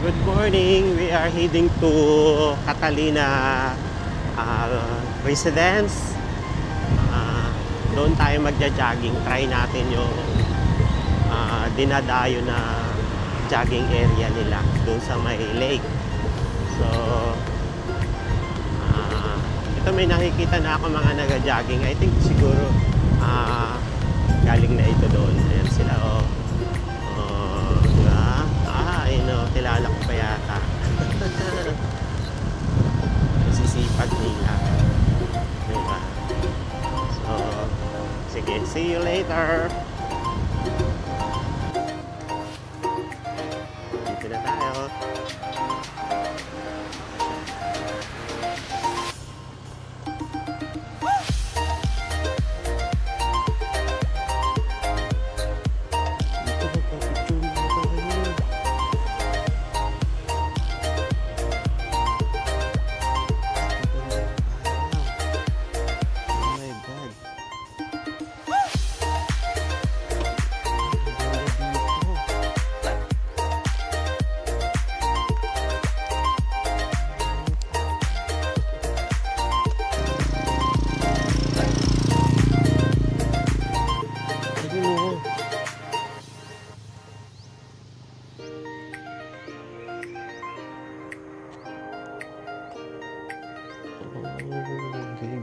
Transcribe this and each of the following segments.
Good morning. We are heading to Catalina residence. Doon tayo magja-jogging. Try natin yung dinadayo na jogging area nila doon sa may lake. So ito may nakikita na ako mga naga-jogging. I think siguro galing na ito doon. Ayan sila diba? Kilala ko pa yata. Nasisipag nila. Diba? So, sige, see you later. Dito na tayo.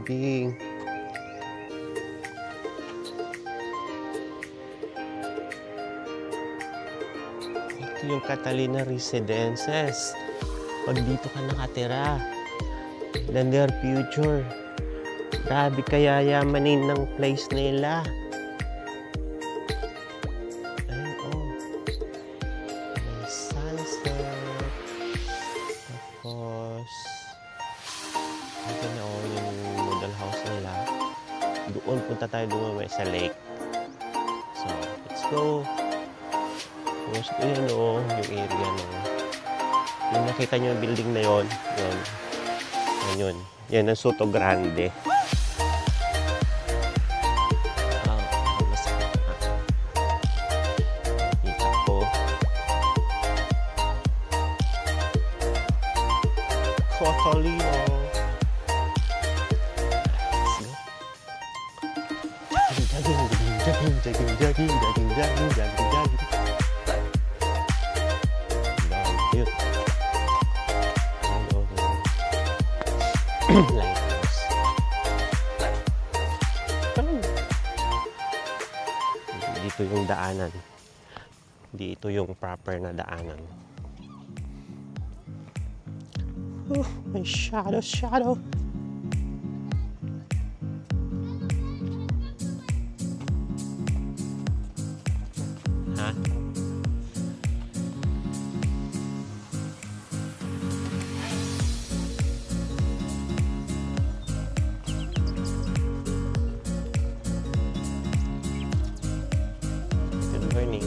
Galing. Ito yung Catalina Residences. Pag dito ka nakatira, the near future. Grabe kaya yamanin ng place nila. Ayun, may sunset. Tapos ito na yung model house nila. Doon punta tayo dumamay sa lake. So, let's go. Tapos yun yung area na yung nakita nyo yung building na yun. Yun. Yan ang Soto Grande. Kita ko. Catalina. Jogging. Cute. Lighthouse. Dito yung daanan. Dito yung proper na daanan. Oh, may shadow. Good morning.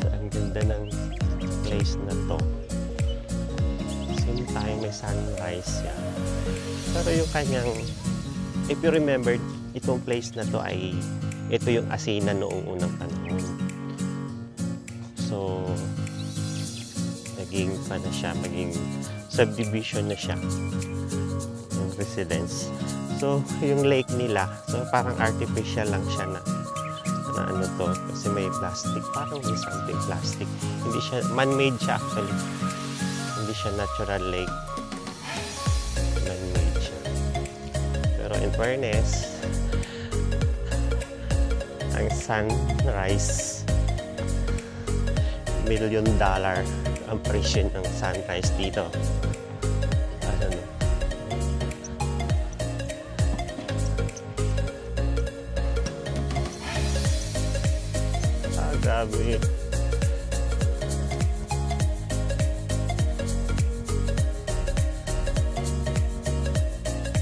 Ang ganda ng place na to. Same time may sunrise yan. Pero yung kanyang, if you remember, itong place na to ay ito yung asinan noong unang panahon. So, maging subdivision na siya yung residence. So, yung lake nila, so parang artificial lang siya na ano to, kasi may plastic, parang may something plastic. Hindi siya, man-made siya actually. Hindi siya natural lake. Man-made siya. Pero in fairness, ang sunrise, $1 million ang presyo ng sunrise dito. Ano? Grabe.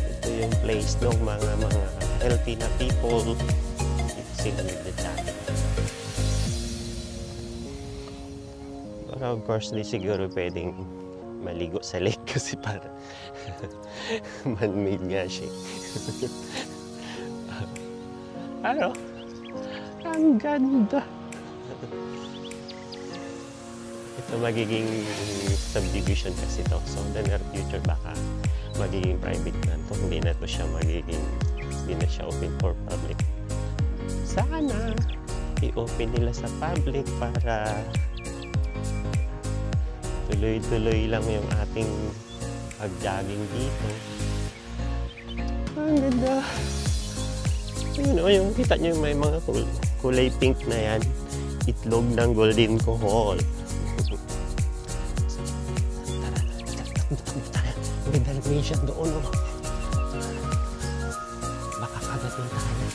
Ito yung place ng mga healthy na people. Dito sila nagda-jogging. Pero of course, di siguro pwedeng maligo sa lake kasi para man-made nga siya. Ano? Ang ganda. ito magiging subdivision kasi to. So in the near future baka magiging private na to. Hindi na to siya hindi na siya open for public. Sana i-open nila sa public para tuloy-tuloy lang yung ating pag-jogging dito. Ang ganda. Yun o, yung kita nyo may mga kulay pink na yan. Itlog ng golden kohol. Tara, may dalmatian doon o. Baka kagatin tayo.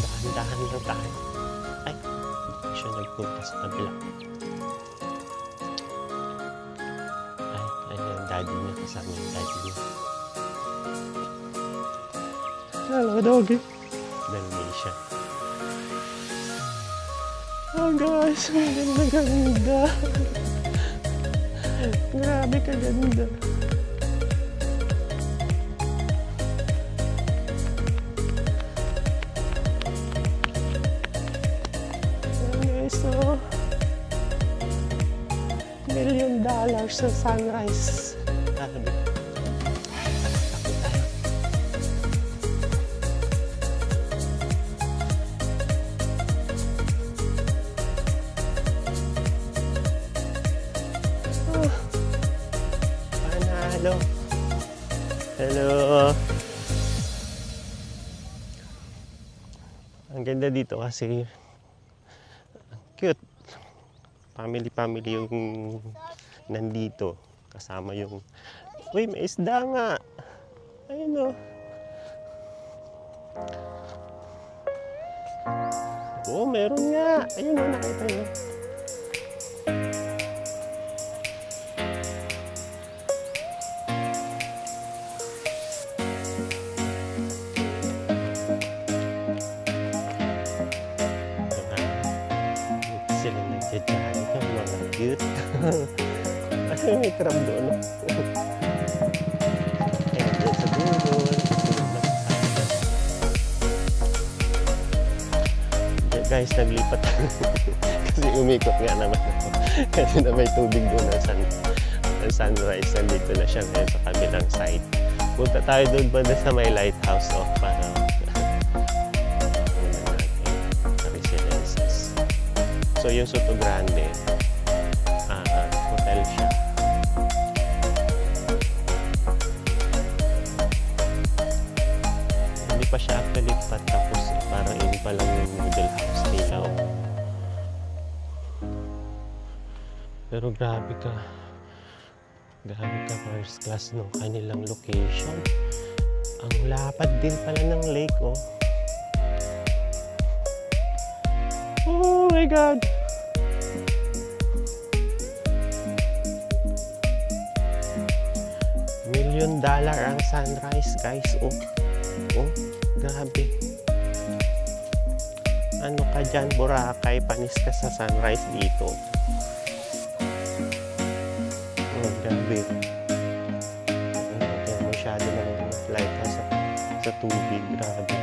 Magdahan-dahan lang tayo. Ay, hindi siya nagpunta sa kabila. Ay, ayun, daddy niya. Kasama yung daddy niya. Hello, doggy. Dalmatian. Oh guys, ang ganda. Grabe kaganda. Guys, so $1 million sa sunrise. Hello. Hello. Ang ganda dito kasi cute. Family yung nandito. Kasama yung... Uy, may isda nga. Ayun o. Oh, meron nga. Ayun o, nakita nyo. Sila nagdadaan ng mga cute. Ay, may crab doon. Ayan, doon sa dulo. Guys, naglipat. Kasi umikot nga naman ako. Kasi na may tubig doon ng sunrise. Nandito na siya ngayon sa kabilang side. Punta tayo doon banda sa may lighthouse para so yung Soto Grande, hotel siya. Hindi pa siya actually patapos. Parang yun pa lang yung middle house nila. Pero grabe ka. Grabe ka, first class ng kanilang location. Ang lapad din pala ng lake, oh. Oh my God! $1 million ang sunrise, guys. Oh, grabe. Ano ka dyan, Boracay? Panis ka sa sunrise dito. Oh, grabe. Kaya masyado ng light sa tubig. Grabe.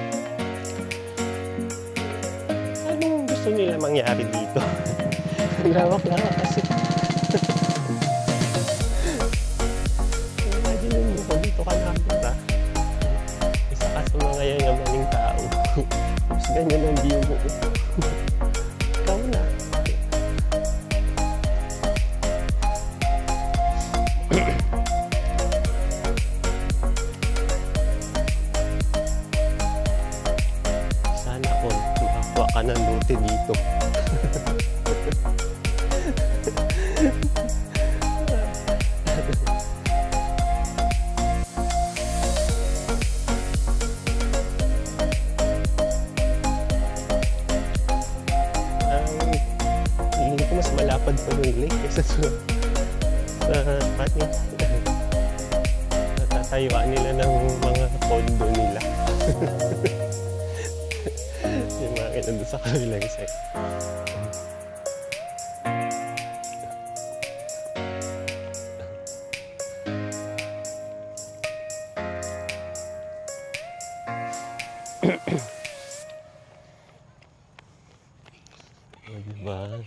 Gusto nila mangyari dito. Lawak-lawak kasi. Imagine mo kung dito ka nakita. Isa ka sa mga yayamaning tao. Mas ganyan ang view mo. Ikaw na. Sana kung makakuha ka ng lote dito. Hindi ko mas malapad pa yung lake kaysa sa natatayuan nila ng mga condo nila. Yung mga kinando sa kabilang side. Diba?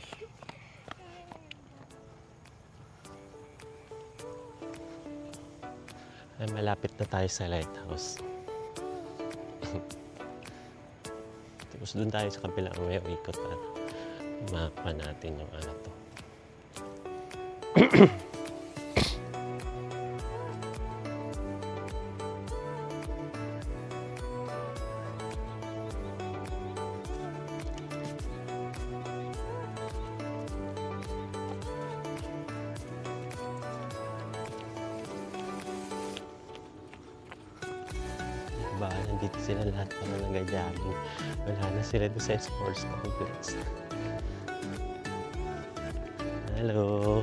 Ay, malapit na tayo sa lighthouse. Tapos doon tayo sa kabilang may ikot para mapa natin yung ano to. Diba, nandito sila lahat para nag-jogging. Wala na sila doon sa sports complex. Hello!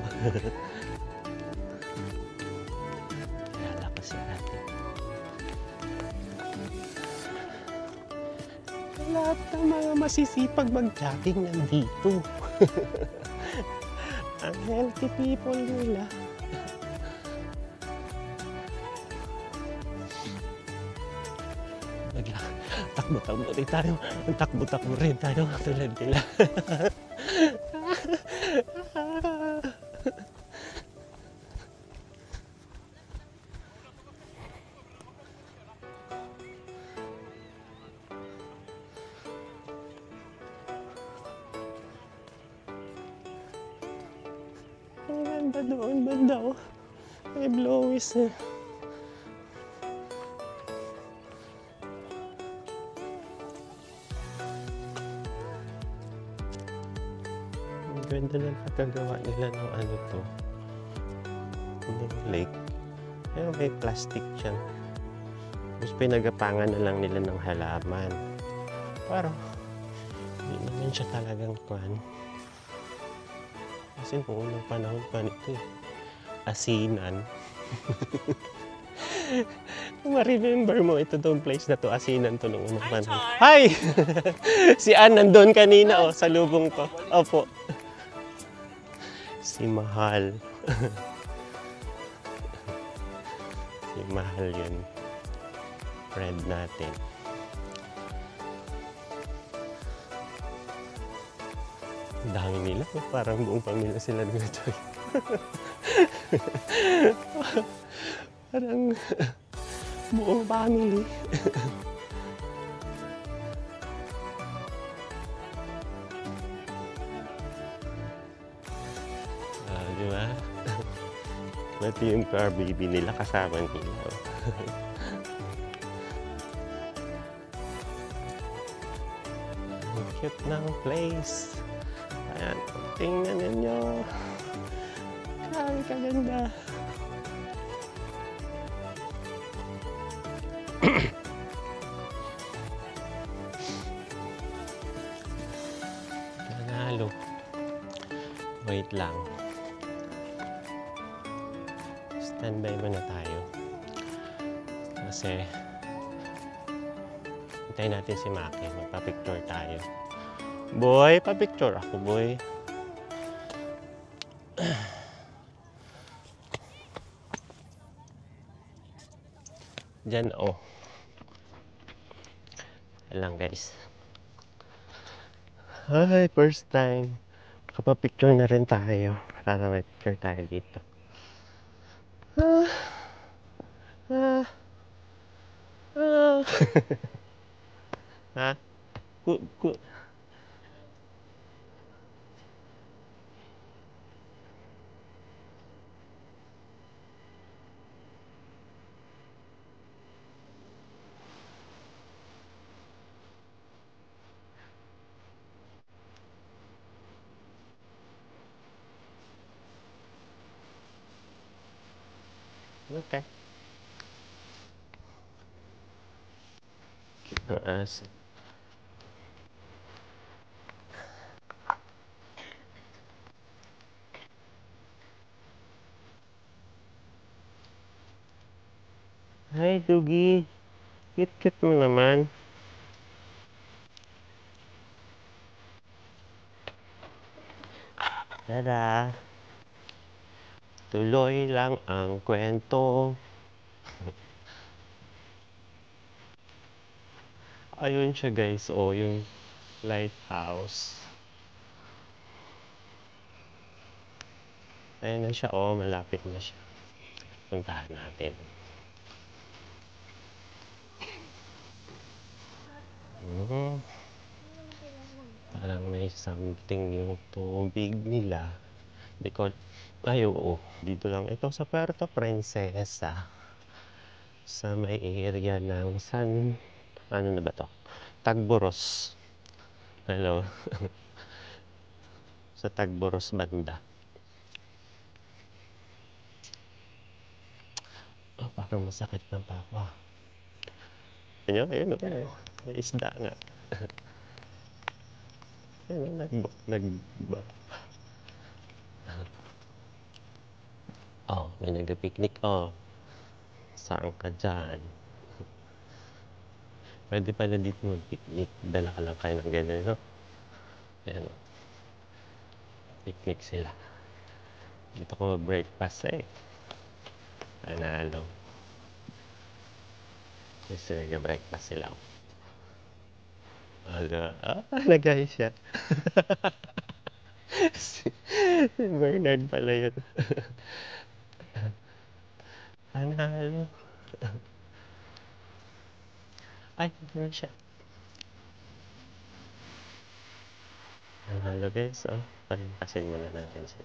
Kilala ko si ate. Lahat ng mga masisipag mag-jogging nandito. Ang healthy people nila. Takbo-takbo rin tayo. Takbo-takbo rin tayo tulad nila. Ang ganda doon, banda oh. May blowies eh. Ang ganda ng pagkagawa nila ng ano to. Ng lake. Pero may plastic siya. Tapos pinagapangan na lang nila ng halaman. Pero hindi naman siya talagang kwan. Kasi noong unang panahon pa nito eh. Asinan. Kung ma-remember mo, ito tong place na to, asinan to noong unang panahon. Hi! Si Ann nandun kanina oh, sa lubong ko. Opo. Si Mahal. Si Mahal yun. Friend natin. Ang dami nila. Parang buong pamilya sila dito. Parang buong family. Di ba? Pati yung car baby nila kasama nila. Ang cute ng place. Ayan, tingnan ninyo. Grabe kaganda. Nanalo. Wait lang. Standby muna tayo. Kasi hintayin natin si Maki. Magpa-picture tayo. Boy, pa-picture ako, boy. Diyan, oh. Alang, guys. Hi, first time. Kapag-picture na rin tayo. Para may picture tayo dito. Ah. Ah. Ah. Ha? Okay. As Hi, Dugi. Kit-kit mo naman. Tara. Tuloy lang ang kwento. Ayun siya, guys. Oh, yung lighthouse. Ayun na siya. Oh, malapit na siya. Puntahan natin. Hmm, parang may something yung tubig nila. Di ko, ay oo, dito lang ito sa Puerto Princesa. Sa may area ng ano na ba to? Tagboros. Hello, sa Tagboros banda. Oh, parang masakit na pa ako. Ayun, ayun, may isda nga. Ayun, oh, may nagpa-picnic. Oh, saan ka dyan? Pwede pala dito mag-picnic. Dala ka lang kayo ng ganyan, no? Ayan, oh. Picnic sila. Dito ko breakfast eh. Panalo. Kasi nag-breakfast sila. Nag-hi siya. Si Bernard pala yun. Panalo. Ay, ano siya? Panalo guys, oh. Pasin muna natin siya.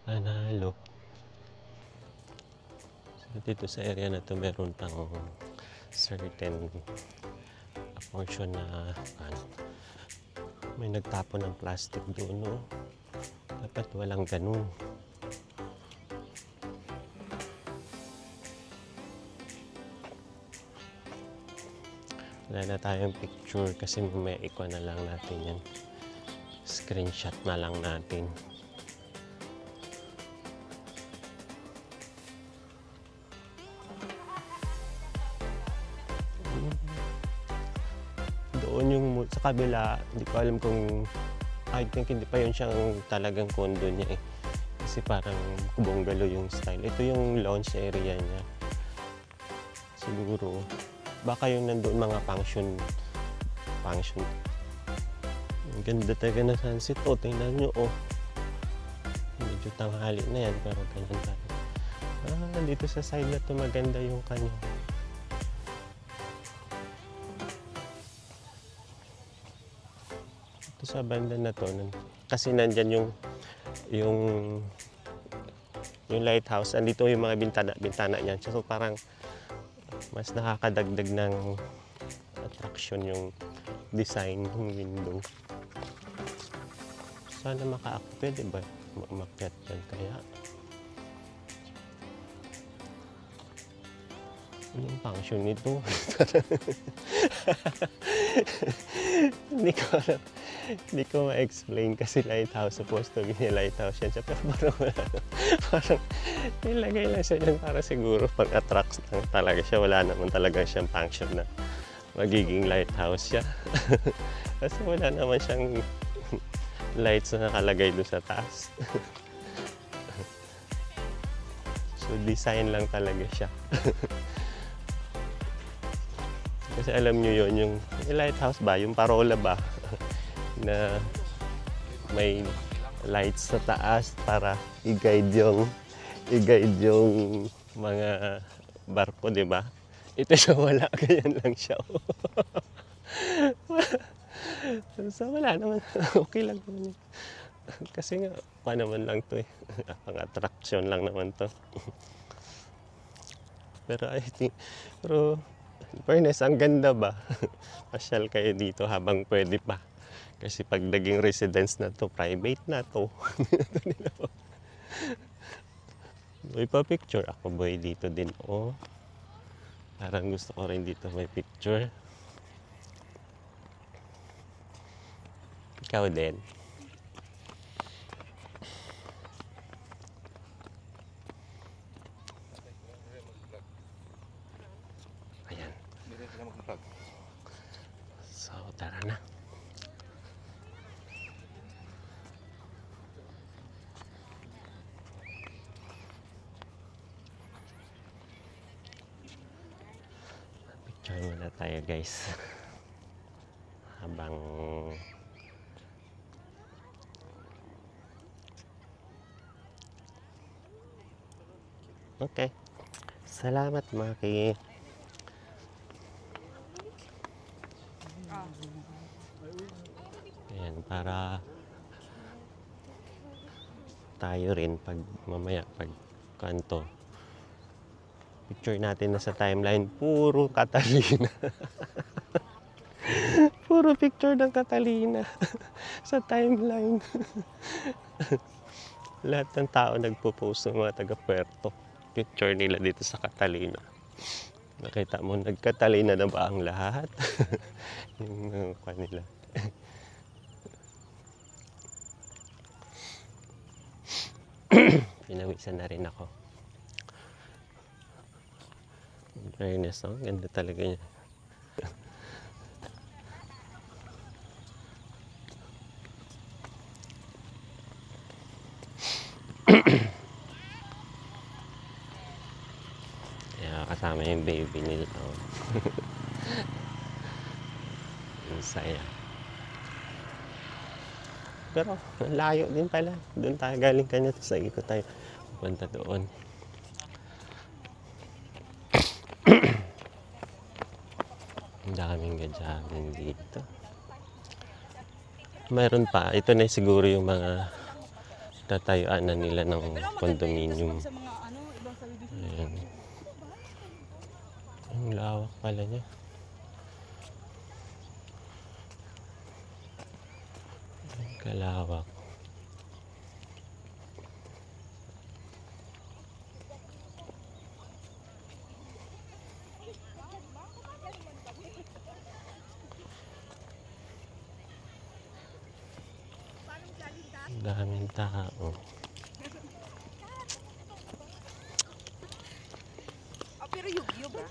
Panalo. So, dito sa area na to meron pang certain portion na may nagtapon ng plastic doon, no? Dapat walang ganun. Wala na tayong picture kasi may iko na lang natin yan. Screenshot na lang natin. Doon yung sa kabila, hindi ko alam kung I think hindi pa yun siyang talagang condo niya eh. Kasi parang bungalow yung style. Ito yung lounge area niya. Siguro, baka yung nandoon mga function. Ang ganda talaga na sunset. Oh, tingnan nyo, oh. Medyo tanghali na yan, pero ganyan tayo. Dito sa side na to maganda yung kanya. Ito sa banda na to, kasi nandyan yung lighthouse. Andito yung mga bintana niyan. So parang mas nakakadagdag ng attraction yung design ng window. Sana pwede ba umakyat yan kaya? Anong function nito? Hindi ko ma-explain kasi lighthouse, supposed to be lighthouse yan siya, pero parang nilagay lang siya dyan para siguro pag-attract lang talaga siya. Wala naman talaga siyang function na magiging lighthouse siya. Kasi wala naman siyang lights na nakalagay doon sa taas. So design lang talaga siya. Kasi alam nyo yun, yung lighthouse ba, yung parola ba, na may lights sa taas para i-guide yung mga barko, di ba? Ito siya wala, ganyan lang siya. So wala naman, okay lang naman. Kasi nga, pa naman lang to eh. Pang attraction lang naman to. Pero fairness, ang ganda ba? Pasyal kayo dito habang pwede pa. Kasi pag naging residence na to, private na to. May pa-picture ako boy dito din. Oh, parang gusto ko rin dito may picture. Ikaw din. Ayan. Tara na. Picture muna tayo guys. Habang okay. Salamat, Maki. Ayan, para tayo rin pag mamaya pag kanto picture natin na sa timeline puro Catalina. Puro picture ng Catalina sa timeline. Lahat ng tao nagpo-post ng mga taga Puerto picture nila dito sa Catalina. Nakita mo, nagkatalina na ba ang lahat? Yung kanila. Pinawisan na rin ako. In fairness, oh, ganda talaga niya. Yeah, kasama yung baby nila. Oh. Ang saya. Pero layo din pala. Doon tayo galing kanya. Tapos ikot tayo. Punta doon. Ang daming gadyabin dito. Mayroon pa. Ito na siguro yung mga tatayuan na nila ng condominium. Ayan. Ang lawak pala niya. Ang kalawak. Ang daming tao. Pero yug-yug ah.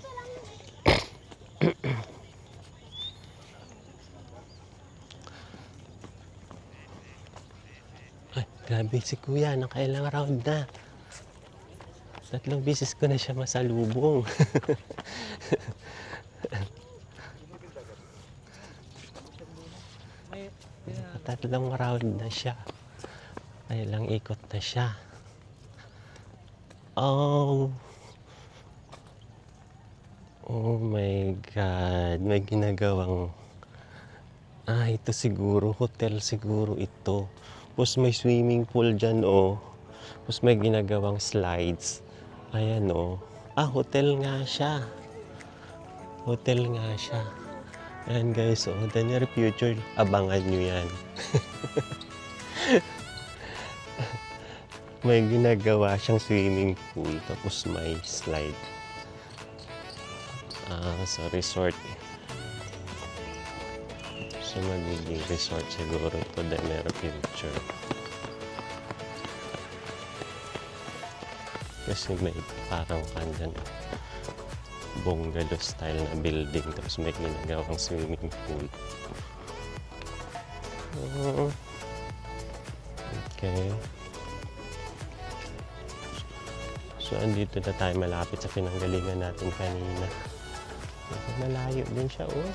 Ay, grabe si Kuya. Nakailang round na. 3 beses ko na siya masalubong. 3 round na siya. Ilang ikot na siya. Oh. Oh my God. May ginagawang... ito siguro. Hotel siguro ito. Tapos may swimming pool dyan, oh. Tapos may ginagawang slides. Ayan, oh. Hotel nga siya. Hotel nga siya. Ayan, guys, oh. The near future, abangan nyo yan. May ginagawa siyang swimming pool. Tapos may slide. Sa resort. So, magiging resort siguro ito, the near future. Kasi may parang kandan bungalow style na building. Tapos may ginagawang swimming pool. Okay. So, andito na tayo malapit sa pinanggalingan natin kanina. Malayo din siya, oh.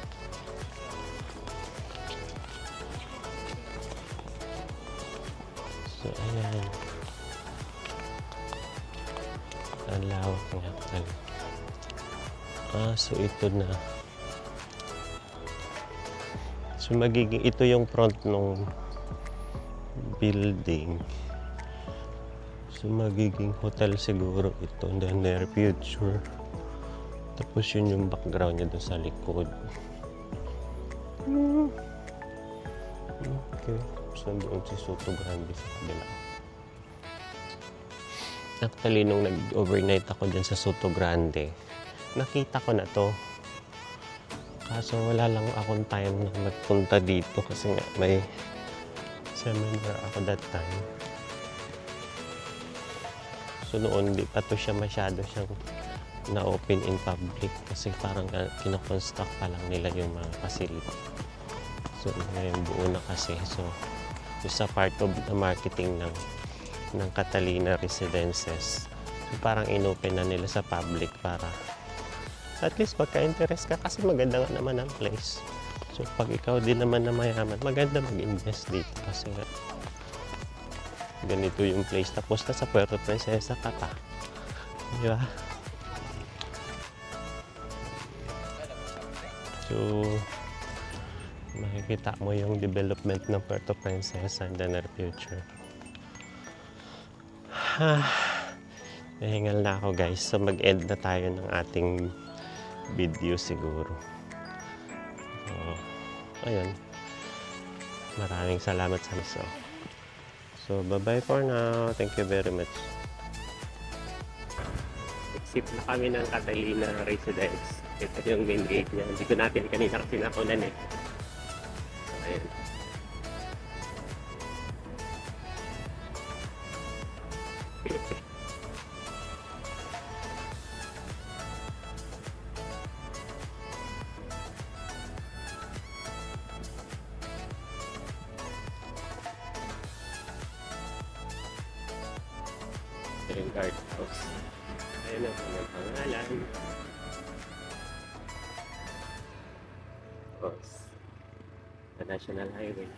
So, ayan. Ang lawak nga pala. So ito na. So, magiging ito yung front ng building. So, magiging hotel siguro ito in the near future. Tapos yun yung background niya doon sa likod. Okay. So, doon si Soto Grande sa kabila. Actually, nung nag-overnight ako dyan sa Soto Grande, nakita ko na to. Kaso wala lang akong time na magpunta dito kasi nga may seminar ako that time. So, noon di pa to siya masyado siyang na-open in public kasi parang kinoconstruct pa lang nila yung mga facility. So, ngayon buo na kasi. So, sa part of the marketing ng Catalina Residences. So, parang inopen na nila sa public para at least pagka-interest ka kasi maganda nga naman ang place. So, pag ikaw din naman na mayaman, maganda mag-invest dito kasi nga ganito yung place. Tapos na sa Puerto Princesa ka pa. Di ba? So, makikita mo yung development ng Puerto Princesa in the near future. Nahingal na ako guys. So, mag-end na tayo ng ating video siguro. So, ayun. Maraming salamat sa miso. So, bye-bye for now. Thank you very much. Exit na kami ng Catalina Residence. Ito yung main gate niya. Hindi ko natin kanina kasi nakunan eh. So, ayun. Ito yung guardhouse. Ayun ang kanyang pangalan. Tapos, sa National Highway.